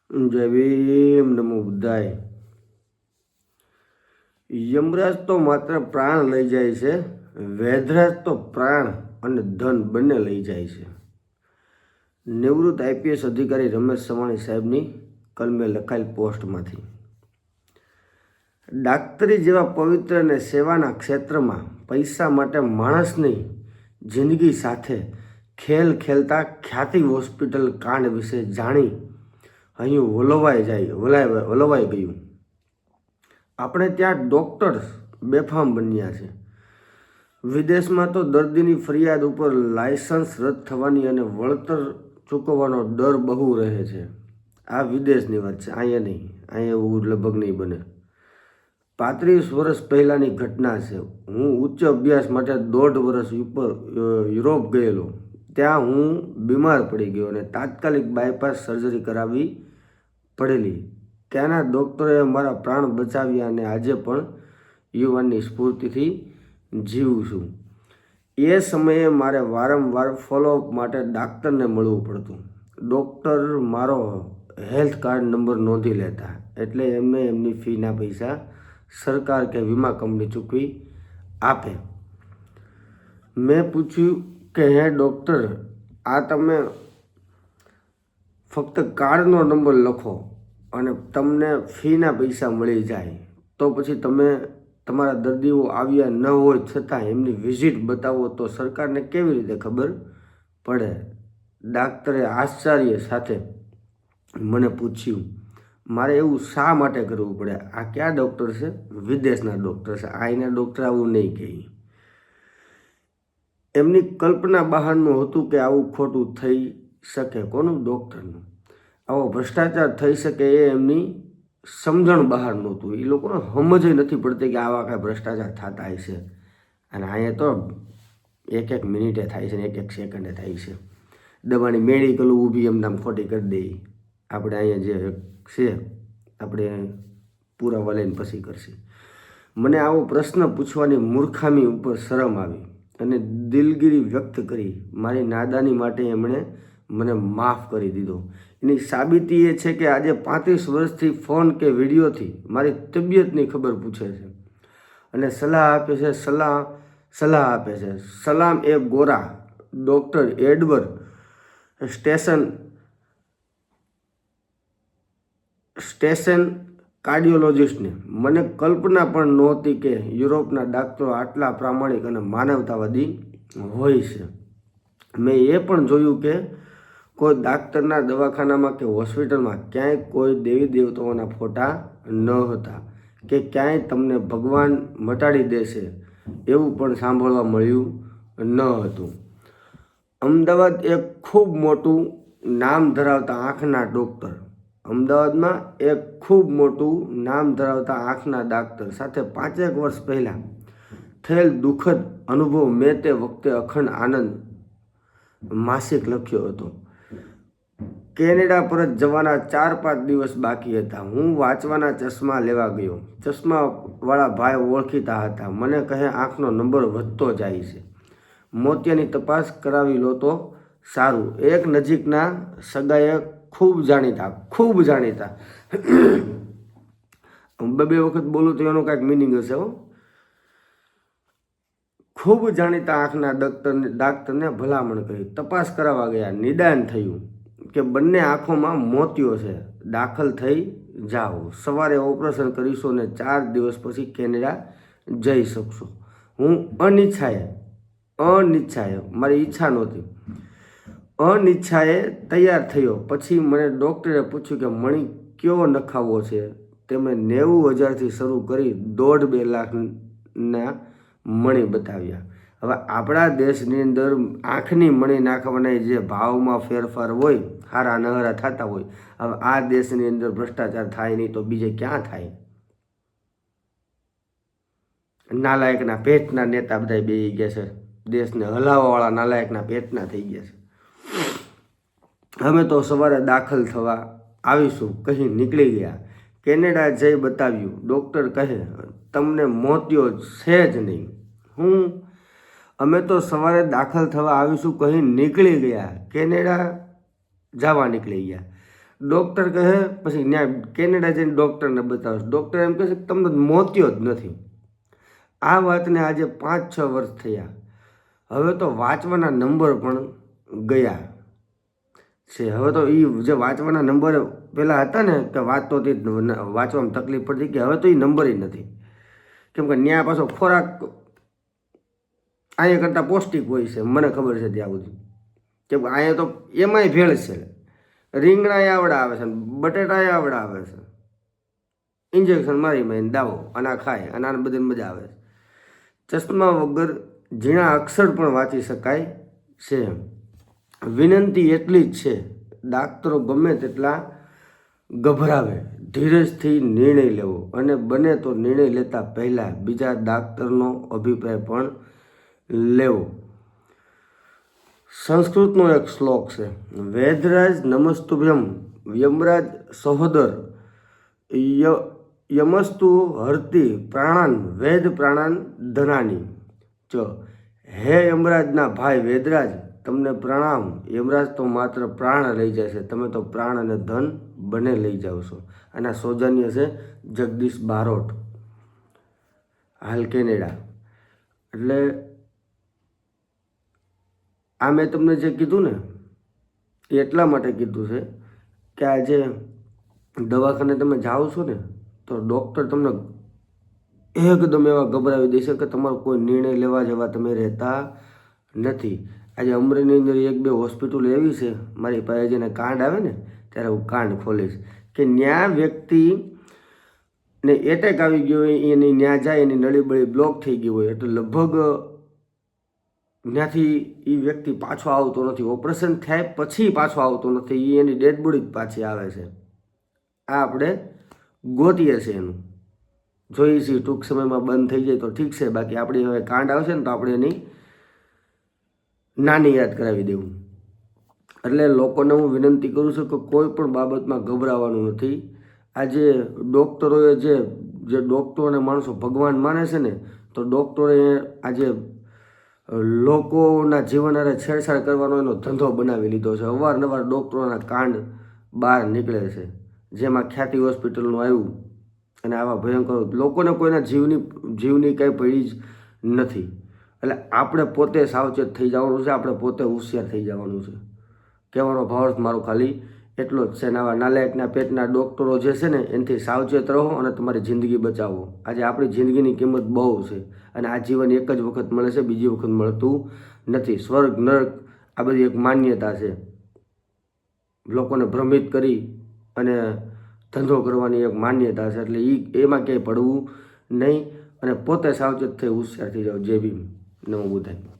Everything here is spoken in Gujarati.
જય ભીમ નમો બુદ્ધાય. યમરાજ તો માત્ર પ્રાણ લઈ જાય છે, વેધરાજ તો પ્રાણ અને ધન બંને લઈ જાય છે. નિવૃત્ત આઈપીએસ અધિકારી રમેશ સવાણી સાહેબની કલમે લખાયેલ પોસ્ટમાંથી. ડાક્ટરી જેવા પવિત્ર અને સેવાના ક્ષેત્રમાં પૈસા માટે માણસની જિંદગી સાથે ખેલ ખેલતા ખ્યાતિ હોસ્પિટલ કાંડ વિશે જાણી અહીં વલોવાઈ ગયું. આપણે ત્યાં ડૉક્ટર્સ બેફામ બન્યા છે. વિદેશમાં તો દર્દીની ફરિયાદ ઉપર લાયસન્સ રદ થવાની અને વળતર ચૂકવવાનો ડર બહુ રહે છે. આ વિદેશની વાત છે, અહીંયા નહીં. અહીંયા એવું લગભગ નહીં બને. 35 વર્ષ પહેલાંની ઘટના છે. હું ઉચ્ચ અભ્યાસ માટે 1.5 વર્ષ ઉપર યુરોપ ગયેલો. ત્યાં હું બીમાર પડી ગયો અને તાત્કાલિક બાયપાસ સર્જરી કરાવવી પડેલી. ત્યાંના ડૉક્ટરોએ મારા પ્રાણ બચાવ્યા અને આજે પણ યુવાનની સ્ફૂર્તિથી જીવું છું. એ સમયે મારે વારંવાર ફોલોઅપ માટે ડાક્ટરને મળવું પડતું. ડૉક્ટર મારો હેલ્થ કાર્ડ નંબર નોંધી લેતા, એટલે એમને એમની ફીના પૈસા સરકાર કે વીમા કંપની ચૂકવી આપે. મેં પૂછ્યું કે હે ડૉક્ટર, આ તમે ફક્ત કાર્ડનો નંબર લખો અને તમને ફીના પૈસા મળી જાય, તો પછી તમે તમારા દર્દીઓ આવ્યા ન હોય છતાં એમની વિઝિટ બતાવો તો સરકારને કેવી રીતે ખબર પડે? ડાક્ટરે આશ્ચર્ય સાથે મને પૂછ્યું, મારે એવું શા માટે કરવું પડે? આ કયા ડૉક્ટર છે? વિદેશના ડૉક્ટર છે. અહીંના ડૉક્ટર આવું નહીં કહે. એમની કલ્પના બહારનું હતું કે આવું ખોટું થઈ શકે. કોનું? ડૉક્ટરનું. આવો ભ્રષ્ટાચાર થઈ શકે એ એમની સમજણ બહાર નહોતું. એ લોકોને સમજ નથી પડતી કે આવા કાંઈ ભ્રષ્ટાચાર થતા હશે. અને અહીંયા તો એક મિનિટે થાય છે ને એક સેકન્ડે થાય છે. દવાની મેડિકલ ઊભી એમ નામ ખોટી કરી દે. આપણે અહીંયા જે છે આપણે પુરાવા લઈને પછી કરશે. મને આવો પ્રશ્ન પૂછવાની મૂર્ખામી ઉપર શરમ આવી અને દિલગીરી વ્યક્ત કરી. મારી નાદાની માટે એમણે મને માફ કરી દીધો. એની સાબિતી એ છે કે આજે 35 વર્ષથી ફોન કે વિડીયોથી મારી તબિયતની ખબર પૂછે છે અને સલાહ આપે છે. સલાહ આપે છે. સલામ એ ગોરા ડૉક્ટર એડવર્ડ સ્ટેશન કાર્ડિયોલોજિસ્ટને. મને કલ્પના પણ નહોતી કે યુરોપના ડાક્ટરો આટલા પ્રામાણિક અને માનવતાવાદી હોય છે. મેં એ પણ જોયું કે કોઈ ડાક્ટરના દવાખાનામાં કે હોસ્પિટલમાં ક્યાંય કોઈ દેવી દેવતાઓના ફોટા ન હતા કે ક્યાંય તમને ભગવાન મટાડી દેશે એવું પણ સાંભળવા મળ્યું ન હતું. અમદાવાદ એક ખૂબ મોટું નામ ધરાવતા આંખના ડૉક્ટર સાથે 5 વર્ષ પહેલાં થયેલ દુઃખદ અનુભવ મેં તે વખતે અખંડ આનંદ માસિક લખ્યો હતો. કેનેડા પરત જવાના 4-5 દિવસ બાકી હતા. હું વાંચવાના ચશ્મા લેવા ગયો. ચશ્માવાળા ભાઈ ઓળખીતા હતા. મને કહે, આંખનો નંબર વધતો જાય છે, મોતિયાની તપાસ કરાવી લો તો સારું. એક નજીકના સગાએ ખૂબ જાણીતા 2 વખત બોલું તો એનો કાંઈક મિનિંગ હશે. ખૂબ જાણીતા આંખના ડાક્ટરને ભલામણ કરી. તપાસ કરાવવા ગયા. નિદાન થયું કે બંને આંખોમાં મોતિયો છે. દાખલ થઈ જાઓ. સવારે ઓપરેશન કરીશું અને 4 દિવસ પછી કેનેડા જઈ શકશો. હું અનિચ્છાએ મારી ઈચ્છા નહોતી, અનિચ્છાએ તૈયાર થયો. પછી મને ડૉક્ટરે પૂછ્યું કે મણી કયો નખાવવો છે. તેમણે 90,000થી શરૂ કરી 1.5-2 લાખના મણી બતાવ્યા. હવે આપણા દેશની અંદર આંખની મણી નાખવાના જે ભાવમાં ફેરફાર હોય, હારા નહરા થતા હોય. હવે આ દેશની અંદર ભ્રષ્ટાચાર થાય નહીં તો બીજે ક્યાં થાય? નાલાયકના પેટના નેતા બધા બેસી ગયા છે. દેશને હલાવવાવાળા નાલાયકના પેટના થઈ ગયા છે. અમે તો સવારે દાખલ થવા આવીશું કહી નીકળી ગયા. કેનેડા જઈ બતાવ્યું. ડૉક્ટર કહે, તમને મોતિયો છે જ નહીં. અમે તો સવારે દાખલ થવા આવીશું કહી નીકળી ગયા. કેનેડા જવા નીકળી ગયા. ડૉક્ટર કહે, પછી ત્યાં કેનેડા જઈને ડૉક્ટરને બતાવશે. ડૉક્ટર એમ કહે છે કે તમને મોત્યો જ નથી. આ વાતને આજે 5-6 વર્ષ થયા. હવે તો વાંચવાના નંબર પણ ગયા છે. હવે તો એ જે વાંચવાના નંબર પહેલાં હતા ને કે વાંચતો હતી વાંચવામાં તકલીફ પડતી, કે હવે તો એ નંબર નથી. કેમ કે ત્યાં પાછો ખોરાક અહીંયા કરતાં પૌષ્ટિક હોય છે, મને ખબર છે ત્યાં સુધી. કેમ કે અહીંયા તો એમાંય ભેળ છે. રીંગણા આવડા આવે છે, બટેટા આવડા આવે છે, ઇન્જેક્શન મારી મારીને દાવો અને ખાય અને આને બધી મજા આવે છે. ચશ્મા વગર ઝીણા અક્ષર પણ વાંચી શકાય છે. વિનંતી એટલી જ છે, ડાક્ટરો ગમે તેટલા ગભરાવે, ધીરજથી નિર્ણય લેવો અને બને તો નિર્ણય લેતા પહેલાં બીજા ડાક્ટરનો અભિપ્રાય પણ લેવો. સંસ્કૃતનો એક શ્લોક છે, વેદરાજ નમસ્તુભ્યમ યમરાજ સહોદર યમસ્તુ હરતી પ્રાણાન વેદ પ્રાણાન ધનાની ચ. હે યમરાજના ભાઈ વેદરાજ, તમને પ્રણામ. યમરાજ તો માત્ર પ્રાણ લઈ જાય છે, તમે તો પ્રાણ અને ધન બંને લઈ જાઓ છો. આના સૌજન્ય છે જગદીશ બારોટ, હાલ કેનેડા. એટલે આ મેં તમને જે કીધું ને એ એટલા માટે કીધું છે કે આજે દવાખાને તમે જાઓ છો ને તો ડૉક્ટર તમને એકદમ એવા ગભરાવી દેશે કે તમારો કોઈ નિર્ણય લેવા જેવા તમે રહેતા નથી. આજે અમરેલીની અંદર 1-2 હોસ્પિટલ એવી છે, મારી પાસે જેને કાંડ આવે ને ત્યારે હું કાંડ ખોલીશ, કે ત્યાં વ્યક્તિને એટેક આવી ગયો હોય, એની ત્યાં જાય એની નળી બળી બ્લોક થઈ ગઈ હોય, એટલે લગભગ ત્યાંથી એ વ્યક્તિ પાછો આવતો નથી. ઓપરેશન થાય પછી પાછો આવતો નથી, એની ડેડ બોડી જ પાછી આવે છે. આ આપણે ગોતીએ છીએ, એનું જોઈએ છીએ. ટૂંક સમયમાં બંધ થઈ જાય તો ઠીક છે, બાકી આપણી હવે કાંડ આવશે ને તો આપણે એની નાની યાદ કરાવી દેવું. એટલે લોકોને હું વિનંતી કરું છું કે કોઈ પણ બાબતમાં ગભરાવાનું નથી. આજે ડૉક્ટરોએ જે ડૉક્ટરોને માણસો ભગવાન માને છે ને, તો ડૉક્ટરોએ આજે લોકોના જીવન હારે છેડછાડ કરવાનો એનો ધંધો બનાવી લીધો છે. અવારનવાર ડૉક્ટરોના કાંડ બહાર નીકળે છે, જેમાં ખ્યાતિ હોસ્પિટલનું આવ્યું અને આવા ભયંકર લોકોને કોઈના જીવની કંઈ પડી જ નથી. એટલે આપણે પોતે સાવચેત થઈ જવાનું છે, આપણે પોતે હોશિયાર થઈ જવાનું છે. કહેવાનો ભાવાર્થ મારો ખાલી એટલો જ છે. ને આવા નાલાયકના પેટના ડૉક્ટરો જે છે ને એનાથી સાવચેત રહો અને તમારી જિંદગી બચાવો. આજે આપણી જિંદગીની કિંમત બહુ છે અને આ જીવન એક જ વખત મળે છે, બીજી વખત મળતું નથી. સ્વર્ગ નર્ક આ બધી એક માન્યતા છે, લોકોને ભ્રમિત કરી અને ધંધો કરવાની એક માન્યતા છે. એટલે એમાં ક્યાંય પડવું નહીં અને પોતે સાવચેત થઈ હોશિયાર થઈ જાઓ. જય ભીમ, નમો બુદ્ધાય.